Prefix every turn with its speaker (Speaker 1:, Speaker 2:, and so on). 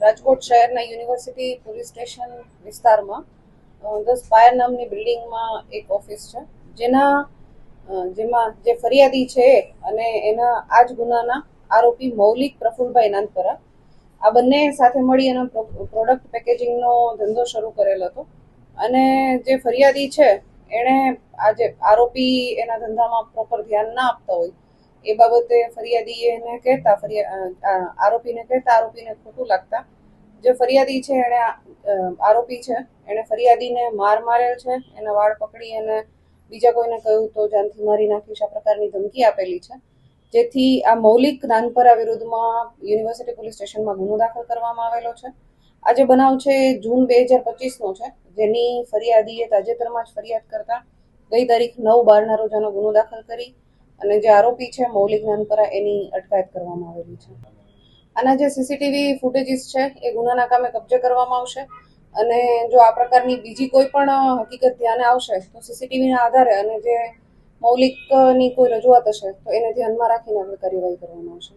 Speaker 1: રાજકોટ શહેરના university police station વિસ્તારમાં 10 પાયર નામની બિલ્ડિંગમાં એક ઓફિસ છે, જેમાં જે ફરિયાદી છે અને એના આ જ ગુનાના આરોપી મૌલિક પ્રફુલભાઈ નાનપરા આ બંને સાથે મળી એનો પ્રોડક્ટ પેકેજિંગનો ધંધો શરૂ કરેલો હતો. અને જે ફરિયાદી છે એણે આજે આરોપી એના ધંધામાં પ્રોપર ધ્યાન ના આપતા હોય એ બાબતે ફરિયાદીએ એને કહેતા આરોપીને ખોટું લાગતા જે ફરિયાદી છે એણે આરોપી છે એણે ફરિયાદીને મારેલ છે, એના વાળ પકડી અને બીજા કોઈને કહ્યું તો જાનથી મારી નાખીશ આ પ્રકારની ધમકી આપેલી છે, જેથી આ મૌલિક નાનપરા વિરુદ્ધમાં યુનિવર્સિટી પોલીસ સ્ટેશનમાં ગુનો દાખલ કરવામાં આવેલો છે. આ જે બનાવ છે એ જૂન 2025નો છે, જેની ફરિયાદીએ તાજેતરમાં જ ફરિયાદ કરતા ગઈ તારીખ 9/12ના રોજ આનો ગુનો દાખલ કરી અને જે આરોપી છે મૌલિક નાનપરા એની અટકાયત કરવામાં આવેલી છે. આના જે સીસીટીવી ફૂટેજીસ છે એ ગુનાના કામે કબજે કરવામાં આવશે અને જો આ પ્રકારની બીજી કોઈ પણ હકીકત ધ્યાને આવશે તો સીસીટીવીના આધારે અને જે મૌલિકની કોઈ રજૂઆત હશે તો એને ધ્યાનમાં રાખીને આપણે કાર્યવાહી કરવામાં આવશે.